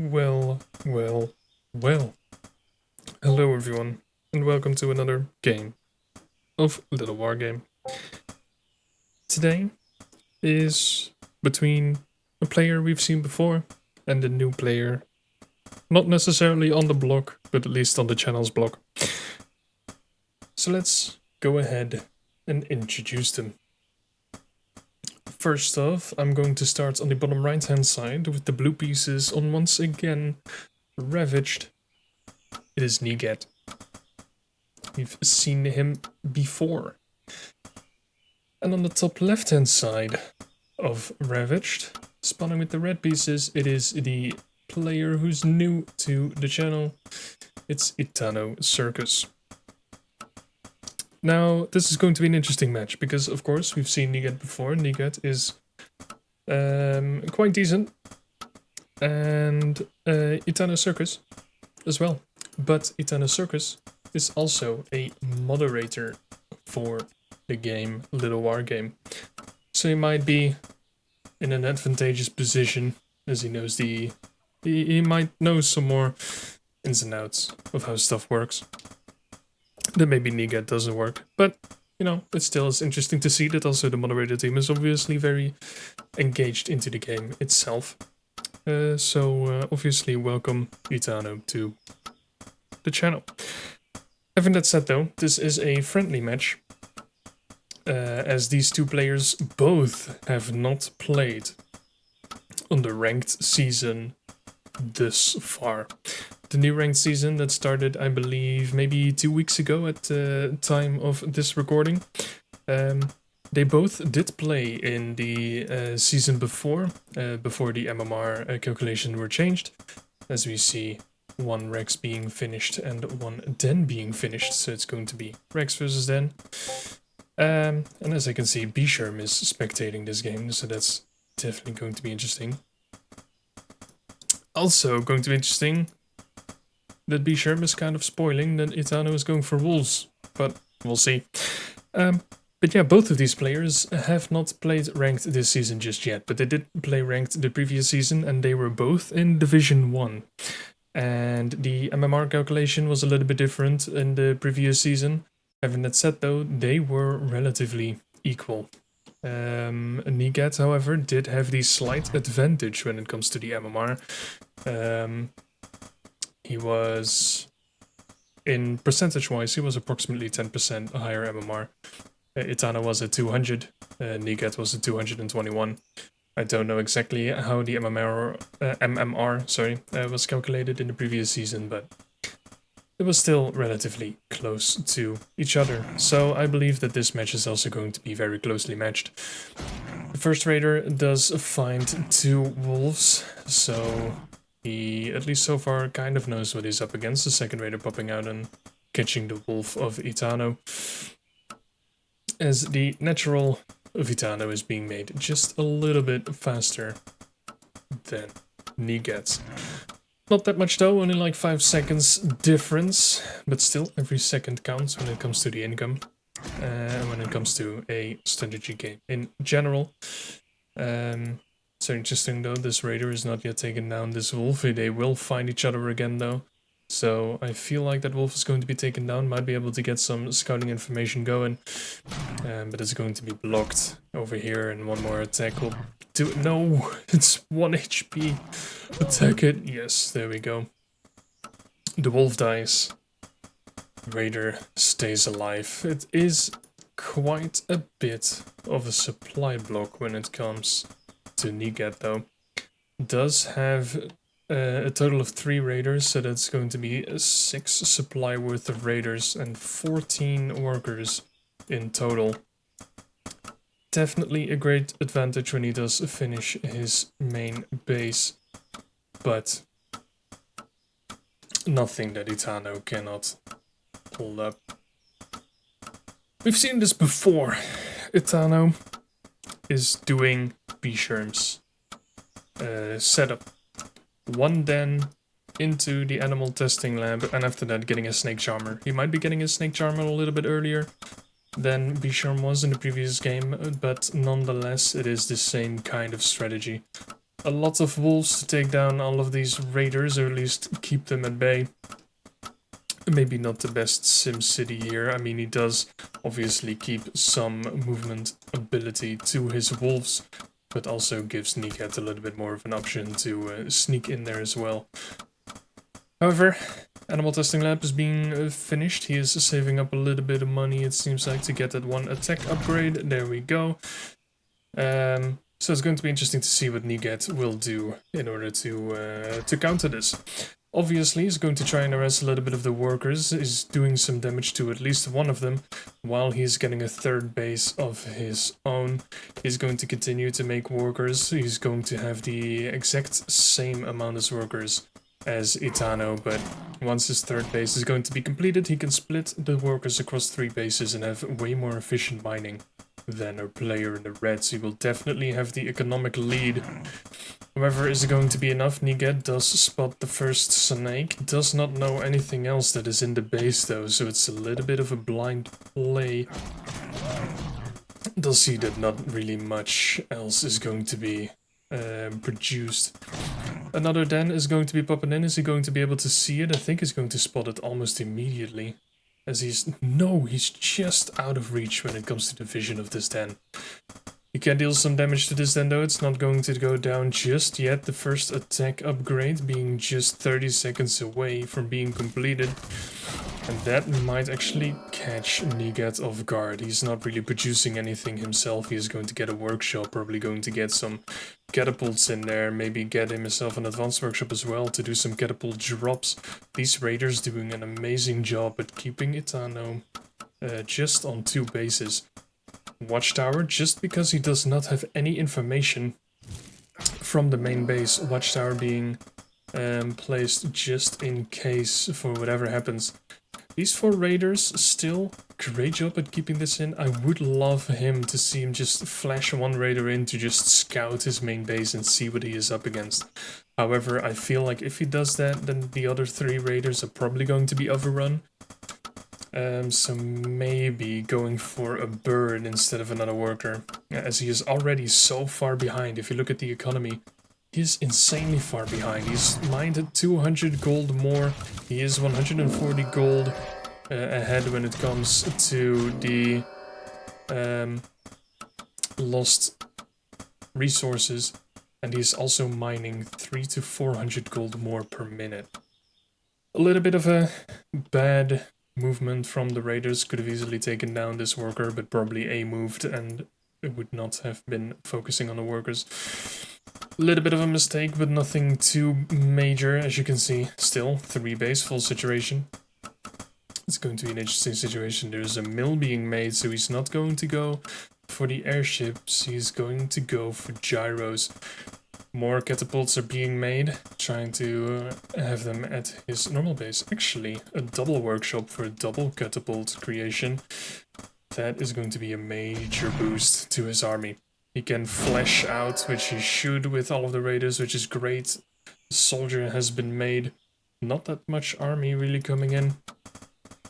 Well, well, well. Hello everyone, and welcome to another game of LittleWarGame. Today is between a player we've seen before and a new player. Not necessarily on the block, but at least on the channel's block. So let's go ahead and introduce them. First off, I'm going to start on the bottom right hand side with the blue pieces on once again ravaged. It is Neagat. We've seen him before. And on the top left hand side of Ravaged, spawning with the red pieces, it is the player who's new to the channel. It's ItanoCircus. Now, this is going to be an interesting match because, of course, we've seen Neagat before. Neagat is quite decent. And ItanoCircus as well. But ItanoCircus is also a moderator for the game LittleWarGame. So he might be in an advantageous position as he knows he might know some more ins and outs of how stuff works. That maybe Neagat doesn't work, but you know, it still is interesting to see that also the moderator team is obviously very engaged into the game itself. So obviously welcome Itano to the channel. Having that said though, this is a friendly match, as these two players both have not played on the ranked season thus far. The new ranked season that started, I believe, maybe 2 weeks ago at the time of this recording. They both did play in the season before the MMR calculation were changed, as we see one Rex being finished and one Den being finished, so it's going to be Rex versus Den. And as I can see, Bisherm is spectating this game, so that's definitely going to be interesting. Also going to be interesting that Bisherm is kind of spoiling that Itano is going for Wolves, but we'll see. But yeah, both of these players have not played ranked this season just yet, but they did play ranked the previous season, and they were both in Division 1. And the MMR calculation was a little bit different in the previous season. Having that said though, they were relatively equal. Neagat, however, did have the slight advantage when it comes to the MMR. He was, in percentage-wise, he was approximately 10% higher MMR. Itano was at 200, Neagat was at 221. I don't know exactly how the MMR was calculated in the previous season, but it was still relatively close to each other. So I believe that this match is also going to be very closely matched. The first raider does find 2 wolves, so he, at least so far, kind of knows what he's up against. The second raider popping out and catching the wolf of Itano, as the natural of Itano is being made just a little bit faster than Neagat. Not that much though, only like 5 seconds difference, but still every second counts when it comes to the income and when it comes to a strategy game in general. So interesting though, this raider is not yet taken down this wolf. They will find each other again though. So I feel like that wolf is going to be taken down, might be able to get some scouting information going, but it's going to be blocked over here, and one more attack will do it. No, it's 1 HP. Attack it. Yes, there we go. The wolf dies. Raider stays alive. It is quite a bit of a supply block when it comes to Neagat though. Does have a total of 3 raiders, so that's going to be 6 supply worth of raiders and 14 workers in total. Definitely a great advantage when he does finish his main base, but nothing that Itano cannot hold up. We've seen this before. Itano is doing Bisherm's setup. 1 den into the animal testing lab, and after that getting a snake charmer. He might be getting a snake charmer a little bit earlier than Bisherm was in the previous game, but nonetheless it is the same kind of strategy. a lot of wolves to take down all of these raiders, or at least keep them at bay. Maybe not the best Sim City here. I mean, he does obviously keep some movement ability to his wolves, but also gives Neagat a little bit more of an option to sneak in there as well. However, Animal Testing Lab is being finished. He is saving up a little bit of money, it seems like, to get that one attack upgrade. There we go. So it's going to be interesting to see what Neagat will do in order to counter this. Obviously, he's going to try and harass a little bit of the workers. He's doing some damage to at least one of them, while he's getting a third base of his own. He's going to continue to make workers. He's going to have the exact same amount of workers as Itano, but once his third base is going to be completed, he can split the workers across 3 bases and have way more efficient mining than a player in the red, so he will definitely have the economic lead. However, is it going to be enough? Neagat does spot the first snake, does not know anything else that is in the base though, so it's a little bit of a blind play. Does see that not really much else is going to be produced. Another den is going to be popping in. Is he going to be able to see it? I think he's going to spot it almost immediately. As he's just out of reach when it comes to the vision of this den. He can deal some damage to this den though. It's not going to go down just yet. The first attack upgrade being just 30 seconds away from being completed. And that might actually catch Neagat off guard. He's not really producing anything himself. He is going to get a workshop, probably going to get some catapults in there, maybe get himself an advanced workshop as well to do some catapult drops. These raiders doing an amazing job at keeping Itano just on 2 bases. Watchtower, just because he does not have any information from the main base. Watchtower being placed just in case for whatever happens. These 4 raiders still great job at keeping this in. I would love him to see him just flash 1 raider in to just scout his main base and see what he is up against. However, I feel like if he does that, then the other 3 raiders are probably going to be overrun. So maybe going for a bird instead of another worker, as he is already so far behind. If you look at the economy, he is insanely far behind. He's mined at 200 gold more. He is 140 gold ahead when it comes to the lost resources. And he's also mining 300 to 400 gold more per minute. A little bit of a bad movement from the raiders. Could have easily taken down this worker, but probably A-moved and it would not have been focusing on the workers. A little bit of a mistake, but nothing too major, as you can see. Still, 3 base, full situation. It's going to be an interesting situation. There's a mill being made, so he's not going to go for the airships. He's going to go for gyros. More catapults are being made, trying to have them at his normal base. Actually, a double workshop for a double catapult creation. That is going to be a major boost to his army. He can flash out, which he should with all of the raiders, which is great. The soldier has been made. Not that much army really coming in.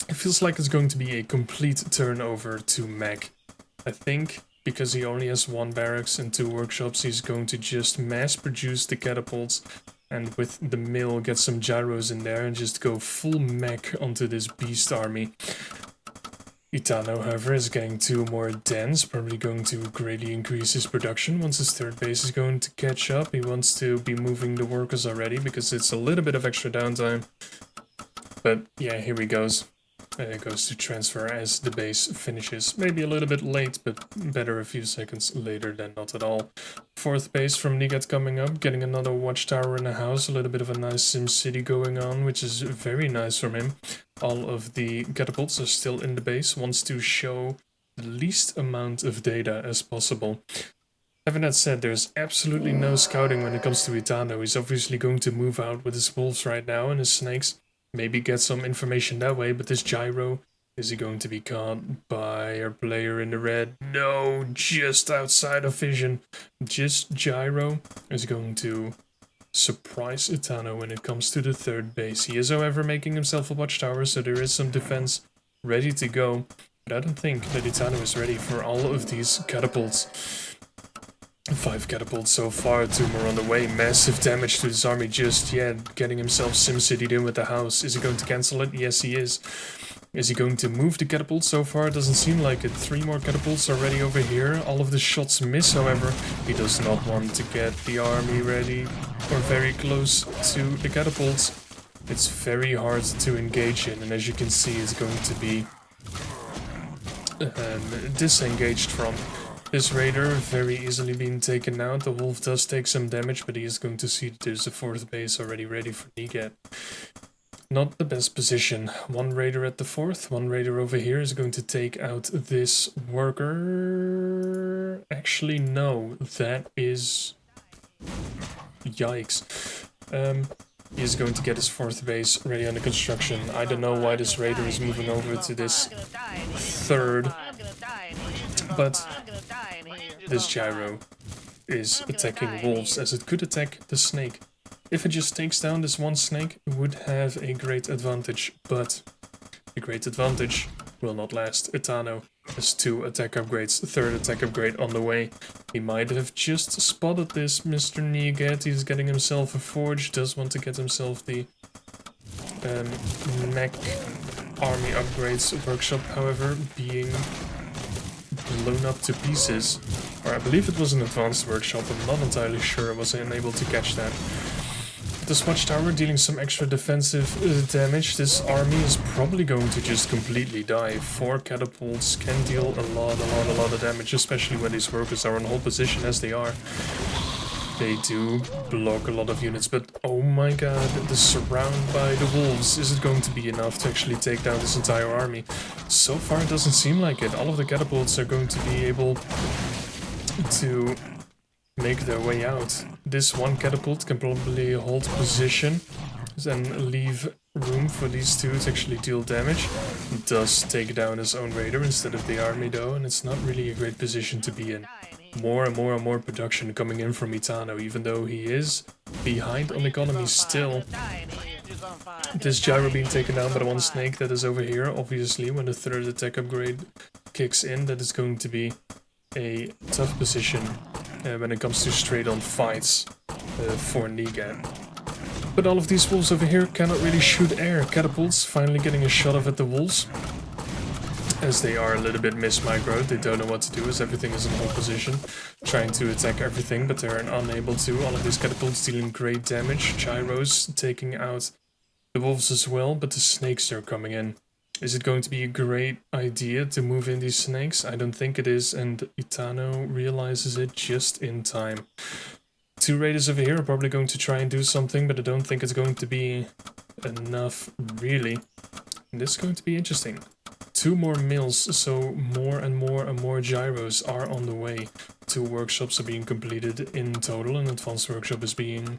It feels like it's going to be a complete turnover to Mac. I think because he only has 1 barracks and 2 workshops, he's going to just mass produce the catapults and with the mill get some gyros in there and just go full mech onto this beast army. Itano, however, is getting 2 more dens, probably going to greatly increase his production once his 3rd base is going to catch up. He wants to be moving the workers already because it's a little bit of extra downtime. But yeah, here he goes. It goes to transfer as the base finishes. Maybe a little bit late, but better a few seconds later than not at all. 4th base from Neagat coming up, getting another watchtower in the house. A little bit of a nice Sim City going on, which is very nice from him. All of the catapults are still in the base. Wants to show the least amount of data as possible. Having that said, there's absolutely no scouting when it comes to Itano. He's obviously going to move out with his wolves right now and his snakes. Maybe get some information that way, but this gyro, is he going to be caught by a player in the red? No, just outside of vision. Just gyro is going to surprise Itano when it comes to the 3rd base. He is, however, making himself a watchtower, so there is some defense ready to go. But I don't think that Itano is ready for all of these catapults. 5 catapults so far, 2 more on the way. Massive damage to this army just yet. Getting himself SimCity'd in with the house. Is he going to cancel it? Yes, he is. Is he going to move the catapult so far? Doesn't seem like it. 3 more catapults already over here. All of the shots miss, however. He does not want to get the army ready or very close to the catapults. It's very hard to engage in, and as you can see, it's going to be disengaged from. This raider very easily being taken out. The wolf does take some damage, but he is going to see that there's a 4th base already ready for Neagat. Not the best position. 1 raider at the 4th. 1 raider over here is going to take out this worker. Actually, no. That is... Yikes. He is going to get his 4th base ready under construction. I don't know why this raider is moving over to this 3rd. But this gyro is attacking wolves, as it could attack the snake. If it just takes down this 1 snake, it would have a great advantage, but the great advantage will not last. Itano has 2 attack upgrades, 3rd attack upgrade on the way. He might have just spotted this, Mr. Neagat. He's getting himself a forge, does want to get himself the mech army upgrades workshop, however, being blown up to pieces. Or I believe it was an advanced workshop, I'm not entirely sure, I wasn't able to catch that. This watchtower dealing some extra defensive damage. This army is probably going to just completely die. 4 catapults can deal a lot of damage, especially when these workers are in hold position as they are. They do block a lot of units, but oh my god, the surround by the wolves, is it going to be enough to actually take down this entire army? So far it doesn't seem like it. All of the catapults are going to be able to make their way out. This 1 catapult can probably hold position and leave room for these 2 to actually deal damage. It does take down his own raider instead of the army though, and it's not really a great position to be in. More and more production coming in from Itano, even though he is behind on economy still. This gyro being taken down by the 1 snake that is over here. Obviously, when the 3rd attack upgrade kicks in, that is going to be a tough position when it comes to straight-on fights for Neagat. But all of these wolves over here cannot really shoot air. Catapults finally getting a shot off at the wolves, as they are a little bit mismicroed. They don't know what to do as everything is in hold position, trying to attack everything, but they're unable to. All of these catapults dealing great damage. Gyros taking out the wolves as well, but the snakes are coming in. Is it going to be a great idea to move in these snakes? I don't think it is, and Itano realizes it just in time. 2 raiders over here are probably going to try and do something, but I don't think it's going to be enough, really. And this is going to be interesting. 2 more mills, so more and more gyros are on the way. 2 workshops are being completed in total. An advanced workshop is being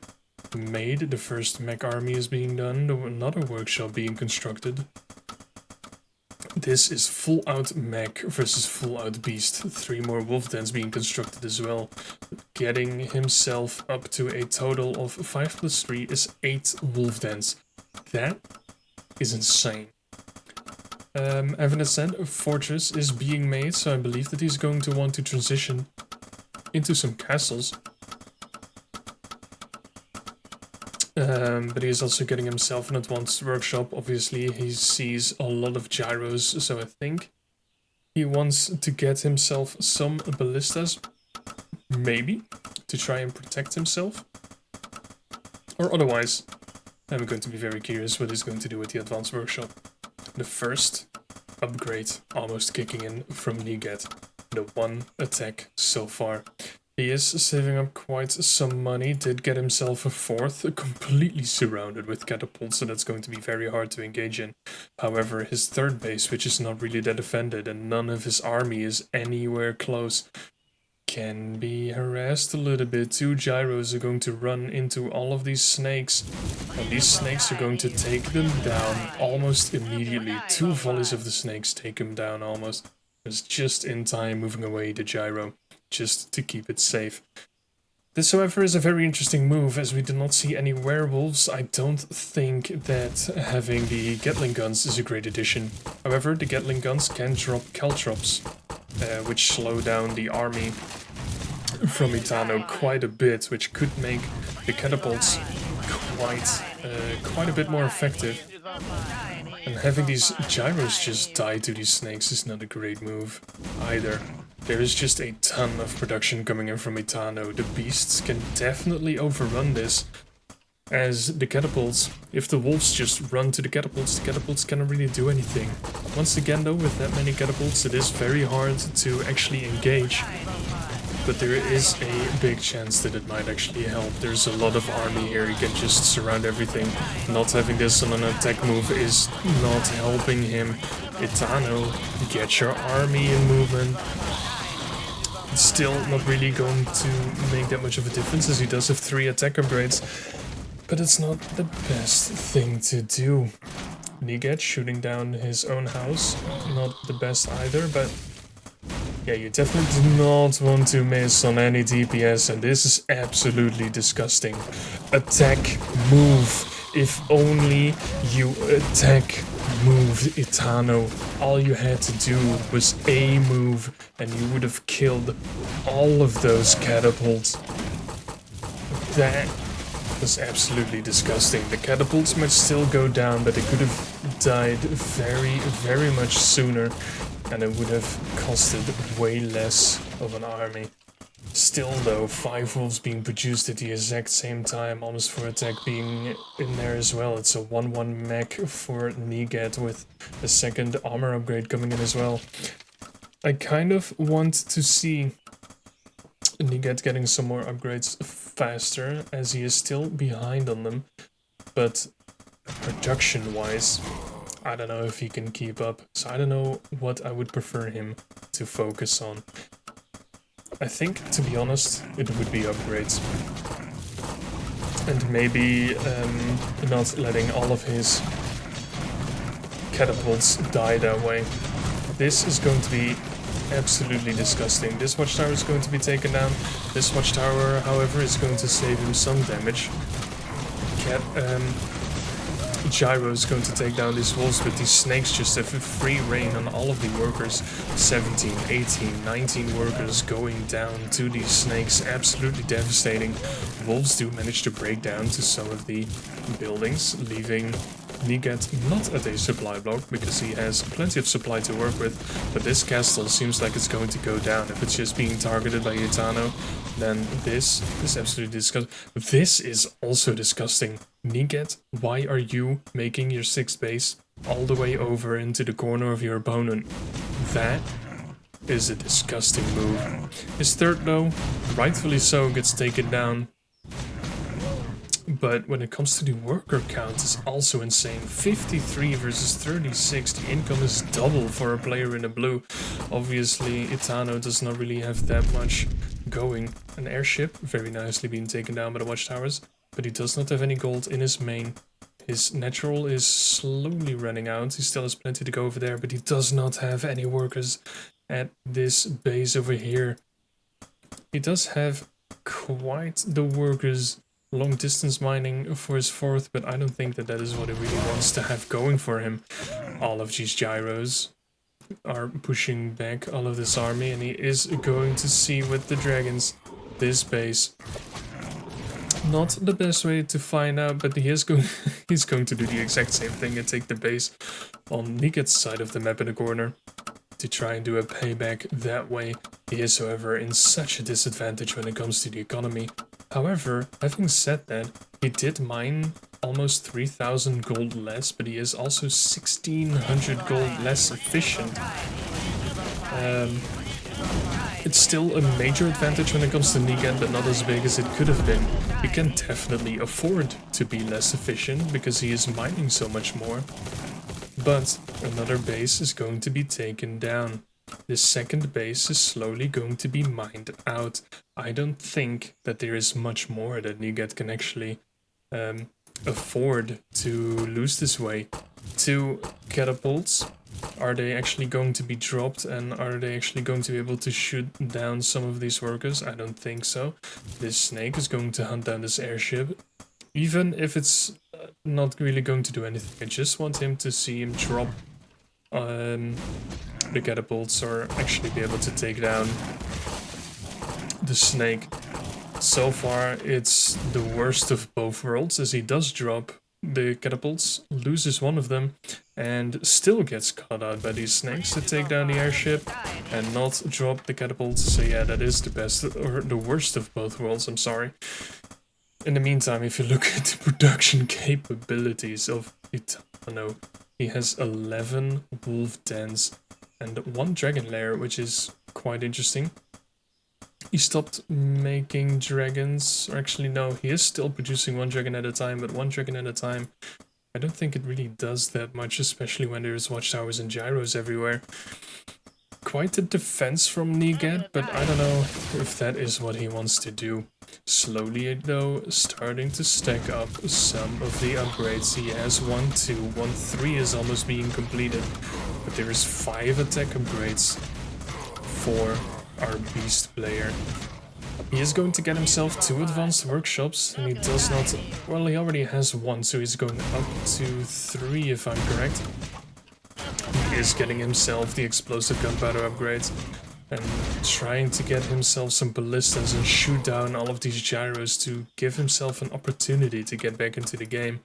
made. The first mech army is being done. Another workshop being constructed. This is full out mech versus full out beast. 3 more wolf dens being constructed as well. Getting himself up to a total of 5 plus 3 is 8 wolf dens. That is insane. Having said, a fortress is being made, so I believe that he's going to want to transition into some castles. But he is also getting himself an advanced workshop. Obviously, he sees a lot of gyros, so I think he wants to get himself some ballistas, maybe, to try and protect himself. Or otherwise, I'm going to be very curious what he's going to do with the advanced workshop. The first upgrade almost kicking in from Neagat. The 1 attack so far. He is saving up quite some money, did get himself a 4th, completely surrounded with catapults, so that's going to be very hard to engage in. However, his 3rd base, which is not really that defended, and none of his army is anywhere close, can be harassed a little bit. 2 gyros are going to run into all of these snakes, and these snakes are going to take them down almost immediately. 2 volleys of the snakes take him down almost. It's just in time moving away the gyro, just to keep it safe. This, however, is a very interesting move, as we do not see any werewolves. I don't think that having the Gatling guns is a great addition. However, the Gatling guns can drop caltrops, which slow down the army from Itano quite a bit, which could make the catapults quite a bit more effective. And having these gyros just die to these snakes is not a great move either. There is just a ton of production coming in from Itano. The beasts can definitely overrun this, as the catapults, if the wolves just run to the catapults cannot really do anything. Once again though, with that many catapults, it is very hard to actually engage. But there is a big chance that it might actually help. There's a lot of army here, you can just surround everything. Not having this on an attack move is not helping him. Itano, get your army in movement. It's still not really going to make that much of a difference, as he does have 3 attack upgrades. But it's not the best thing to do. Neagat shooting down his own house, not the best either, but yeah, you definitely do not want to miss on any DPS, and this is absolutely disgusting. Attack, move. If only you attack, move, Itano. All you had to do was a move, and you would have killed all of those catapults. That was absolutely disgusting. The catapults might still go down, but they could have died very, very much sooner, and it would have costed way less of an army. Still though, 5 wolves being produced at the exact same time, almost for attack being in there as well. It's a 1-1 mech for Neagat with a second armor upgrade coming in as well. I kind of want to see Neagat getting some more upgrades faster, as he is still behind on them, but production wise I don't know if he can keep up, so I don't know what I would prefer him to focus on. I think, to be honest, it would be upgrades, and maybe not letting all of his catapults die that way. This is going to be absolutely disgusting. This watchtower is going to be taken down. This watchtower, however, is going to save him some damage. Gyro is going to take down these wolves, but these snakes just have a free reign on all of the workers. 17, 18, 19 workers going down to these snakes. Absolutely devastating. Wolves do manage to break down to some of the buildings, leaving Neagat not at a supply block, because he has plenty of supply to work with, but this castle seems like it's going to go down. If it's just being targeted by Itano, then this is absolutely disgusting. This is also disgusting. Neagat, why are you making your 6th base all the way over into the corner of your opponent? That is a disgusting move. His 3rd though, rightfully so, gets taken down. But when it comes to the worker count, it's also insane. 53 versus 36. The income is double for a player in the blue. Obviously, Itano does not really have that much going. An airship, very nicely being taken down by the watchtowers. But he does not have any gold in his main. His natural is slowly running out. He still has plenty to go over there, but he does not have any workers at this base over here. He does have quite the workers long distance mining for his 4th, but I don't think that that is what he really wants to have going for him. All of these gyros are pushing back all of this army, and he is going to see with the dragons this base. Not the best way to find out, but he is he's going to do the exact same thing and take the base on Neagat's side of the map in the corner to try and do a payback that way. He is, however, in such a disadvantage when it comes to the economy. However, having said that, he did mine almost 3,000 gold less, but he is also 1,600 gold less efficient. It's still a major advantage when it comes to Neagat, but not as big as it could have been. He can definitely afford to be less efficient because he is mining so much more. But another base is going to be taken down. This 2nd base is slowly going to be mined out. I don't think that there is much more that Neagat can actually afford to lose this way. 2 catapults. Are they actually going to be dropped, and are they actually going to be able to shoot down some of these workers? I don't think so. This snake is going to hunt down this airship. Even if it's not really going to do anything, I just want him to see him drop the catapults, or actually be able to take down the snake. So far, it's the worst of both worlds, as he does drop the catapults, loses one of them, and still gets caught out by these snakes to take down the airship and not drop the catapults. So yeah, that is the best, or the worst of both worlds, I'm sorry. In the meantime, if you look at the production capabilities of Itano, he has 11 wolf dens and 1 dragon lair, which is quite interesting. He stopped making dragons, or actually no, he is still producing 1 dragon at a time, but 1 dragon at a time, I don't think it really does that much, especially when there's watchtowers and gyros everywhere. Quite a defense from Neagat, but I don't know if that is what he wants to do. Slowly though, starting to stack up some of the upgrades. He has 1, 2, 1, 3 is almost being completed, but there is 5 attack upgrades for our beast player. He is going to get himself 2 advanced workshops, and he does not... Well, he already has 1, so he's going up to 3 if I'm correct. He is getting himself the explosive gunpowder upgrades and trying to get himself some ballistas and shoot down all of these gyros to give himself an opportunity to get back into the game.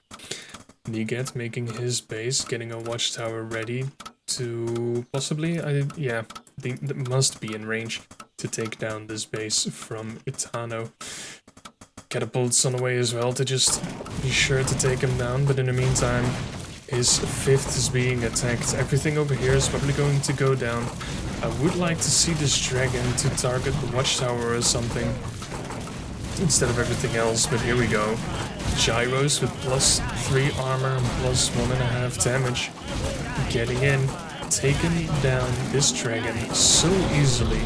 Neagat making his base, getting a watchtower ready to possibly, yeah, that must be in range to take down this base from Itano. Catapults on the way as well to just be sure to take him down, but in the meantime, his 5th is being attacked. Everything over here is probably going to go down. I would like to see this dragon to target the watchtower or something instead of everything else, but here we go. Gyros with +3 armor and +1.5 damage. Getting in, taking down this dragon so easily,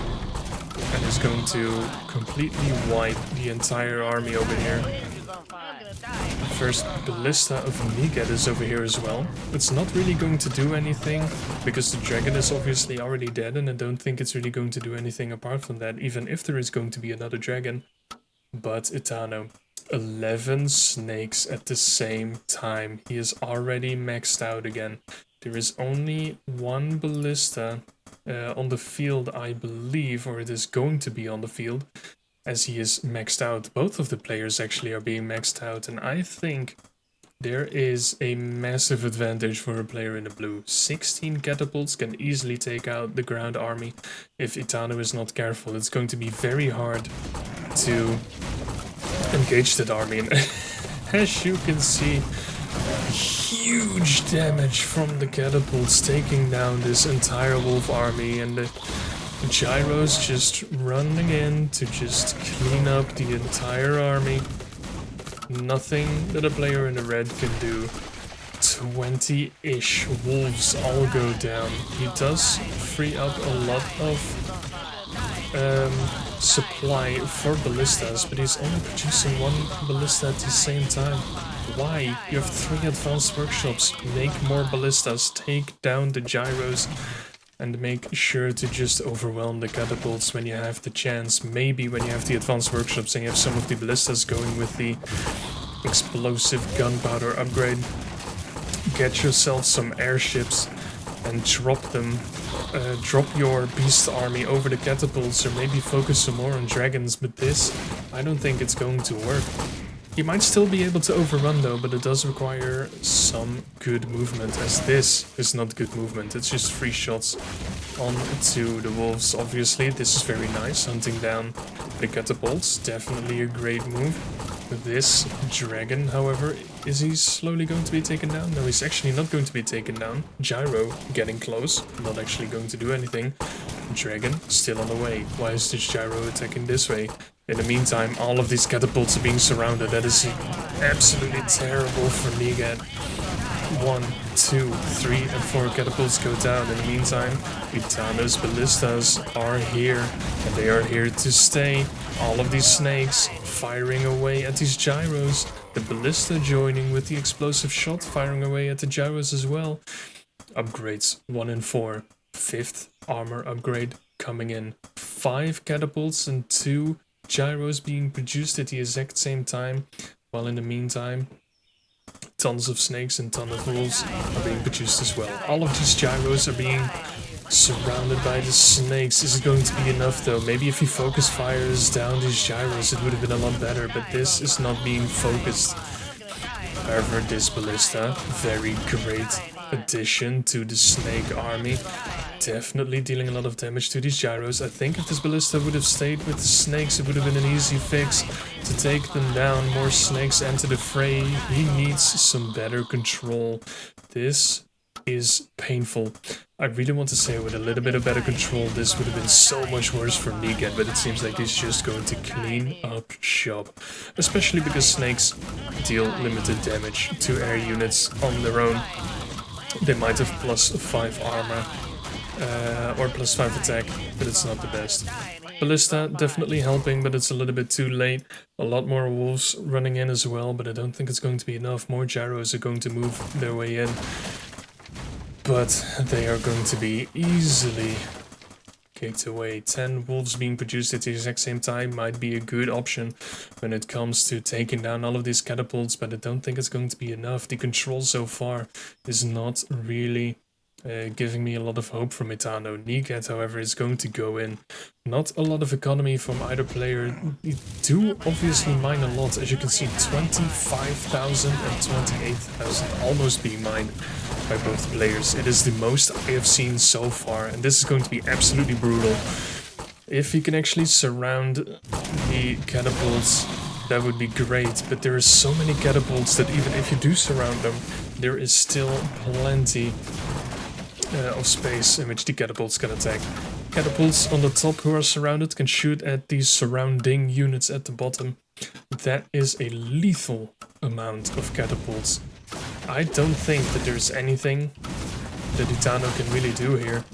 and is going to completely wipe the entire army over here. First ballista of Neagat is over here as well. It's not really going to do anything, because the dragon is obviously already dead, and I don't think it's really going to do anything apart from that, even if there is going to be another dragon. But Itano, 11 snakes at the same time. He is already maxed out again. There is only 1 ballista on the field, I believe, or it is going to be on the field, as he is maxed out. Both of the players actually are being maxed out, and I think there is a massive advantage for a player in the blue. 16 catapults can easily take out the ground army. If Itano is not careful, it's going to be very hard to engage that army. And as you can see, huge damage from the catapults taking down this entire wolf army, and the gyros just running in to just clean up the entire army. Nothing that a player in the red can do. 20-ish wolves all go down. He does free up a lot of supply for ballistas, but he's only producing 1 ballista at the same time. Why? You have 3 advanced workshops. Make more ballistas, take down the gyros, and make sure to just overwhelm the catapults when you have the chance. Maybe when you have the advanced workshops and you have some of the ballistas going with the explosive gunpowder upgrade. Get yourself some airships and drop them. Drop your beast army over the catapults, or maybe focus some more on dragons, but this, I don't think it's going to work. You might still be able to overrun though, but it does require some good movement, as this is not good movement, it's just 3 shots on to the wolves. Obviously, this is very nice, hunting down the catapults, definitely a great move. This dragon, however, is he slowly going to be taken down? No, he's actually not going to be taken down. Gyro getting close, not actually going to do anything. Dragon still on the way. Why is this gyro attacking this way? In the meantime, all of these catapults are being surrounded. That is absolutely terrible for Neagat. 1, 2, 3, and 4 catapults go down. In the meantime, Itano's ballistas are here, and they are here to stay. All of these snakes firing away at these gyros. The ballista joining with the explosive shot, firing away at the gyros as well. Upgrades 1 and 4. 5th armor upgrade coming in. 5 catapults and 2 gyros being produced at the exact same time, while in the meantime tons of snakes and tons of wolves are being produced as well. All of these gyros are being Surrounded by the snakes. Is it going to be enough though? Maybe if he focus fires down these gyros it would have been a lot better, but this is not being focused. However, this ballista, very great addition to the snake army. Definitely dealing a lot of damage to these gyros. I think if this ballista would have stayed with the snakes, it would have been an easy fix to take them down. More snakes enter the fray. He needs some better control. This is painful. I really want to say with a little bit of better control this would have been so much worse for Neagat, but it seems like he's just going to clean up shop. Especially because snakes deal limited damage to air units on their own. They might have +5 armor or +5 attack, but it's not the best. Ballista definitely helping, but it's a little bit too late. A lot more wolves running in as well, but I don't think it's going to be enough. More gyros are going to move their way in. But they are going to be easily kicked away. 10 wolves being produced at the exact same time might be a good option when it comes to taking down all of these catapults, but I don't think it's going to be enough. The control so far is not really giving me a lot of hope from Itano. Neagat, however, is going to go in. Not a lot of economy from either player. They do obviously mine a lot. As you can see, 25,000 and 28,000 almost being mined by both players. It is the most I have seen so far, and this is going to be absolutely brutal. If he can actually surround the catapults, that would be great, but there are so many catapults that even if you do surround them, there is still plenty of space in which the catapults can attack. Catapults on the top who are surrounded can shoot at these surrounding units at the bottom. That is a lethal amount of catapults. I don't think that there's anything that Itano can really do here.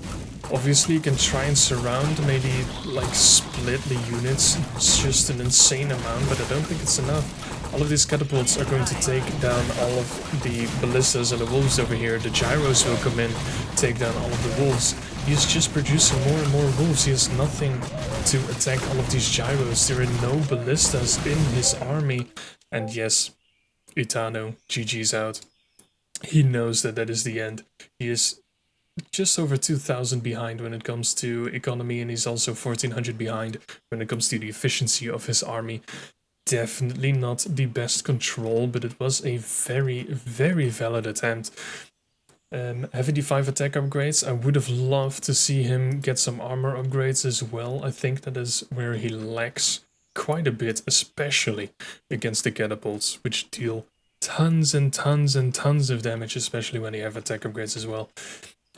Obviously you can try and surround, maybe like split the units. It's just an insane amount, but I don't think it's enough. All of these catapults are going to take down all of the ballistas and the wolves over here. The gyros will come in, take down all of the wolves. He's just producing more and more wolves. He has nothing to attack all of these gyros. There are no ballistas in his army. And yes, Itano, GG's out. He knows that that is the end. He is just over 2,000 behind when it comes to economy, and he's also 1,400 behind when it comes to the efficiency of his army. Definitely not the best control, but it was a very, very valid attempt. Having the 5 attack upgrades, I would have loved to see him get some armor upgrades as well. I think that is where he lacks quite a bit, especially against the catapults, which deal tons and tons and tons of damage, especially when they have attack upgrades as well.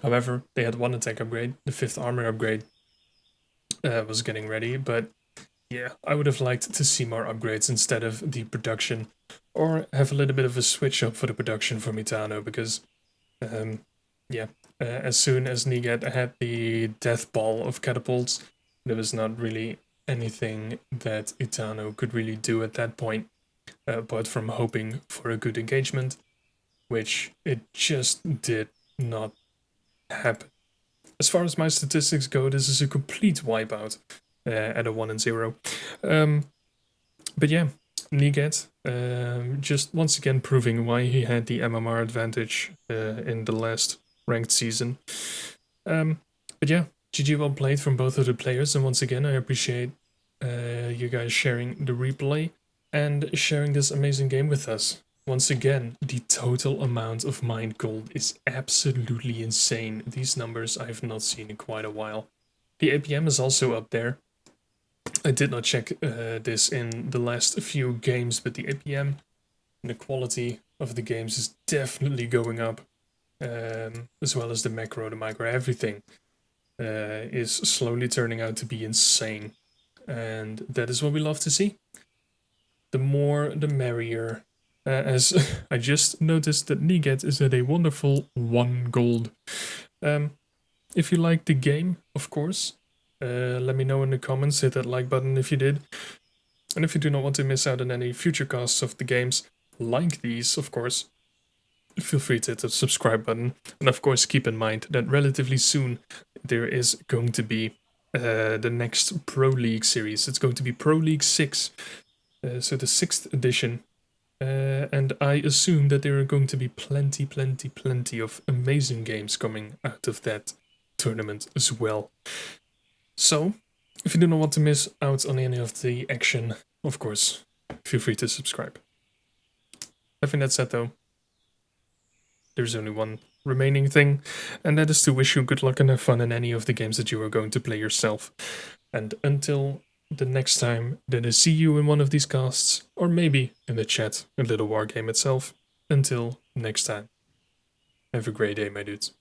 However, they had 1 attack upgrade. The 5th armor upgrade was getting ready, but yeah, I would have liked to see more upgrades instead of the production, or have a little bit of a switch up for the production from Itano, because as soon as Neagat had the death ball of catapults, there was not really anything that Itano could really do at that point, apart from hoping for a good engagement, which it just did not happen. As far as my statistics go, this is a complete wipeout at a 1 and 0. But yeah, Neagat just once again proving why he had the MMR advantage in the last ranked season. But yeah, GG well played from both of the players, and once again I appreciate you guys sharing the replay and sharing this amazing game with us. Once again, the total amount of mined gold is absolutely insane. These numbers I have not seen in quite a while. The APM is also up there. I did not check this in the last few games, but the APM and the quality of the games is definitely going up. As well as the macro, the micro, everything is slowly turning out to be insane. And that is what we love to see. The more, the merrier. As I just noticed that Neagat is at a wonderful 1 gold. If you liked the game, of course, let me know in the comments, hit that like button if you did. And if you do not want to miss out on any future casts of the games like these, of course, feel free to hit the subscribe button. And of course, keep in mind that relatively soon there is going to be the next Pro League series. It's going to be Pro League 6, so the 6th edition. And I assume that there are going to be plenty of amazing games coming out of that tournament as well. So, if you do not want to miss out on any of the action, of course, feel free to subscribe. Having that said though, there's only one remaining thing, and that is to wish you good luck and have fun in any of the games that you are going to play yourself. And until the next time that I see you in one of these casts, or maybe in the chat, a little war game itself, until next time, have a great day, my dudes.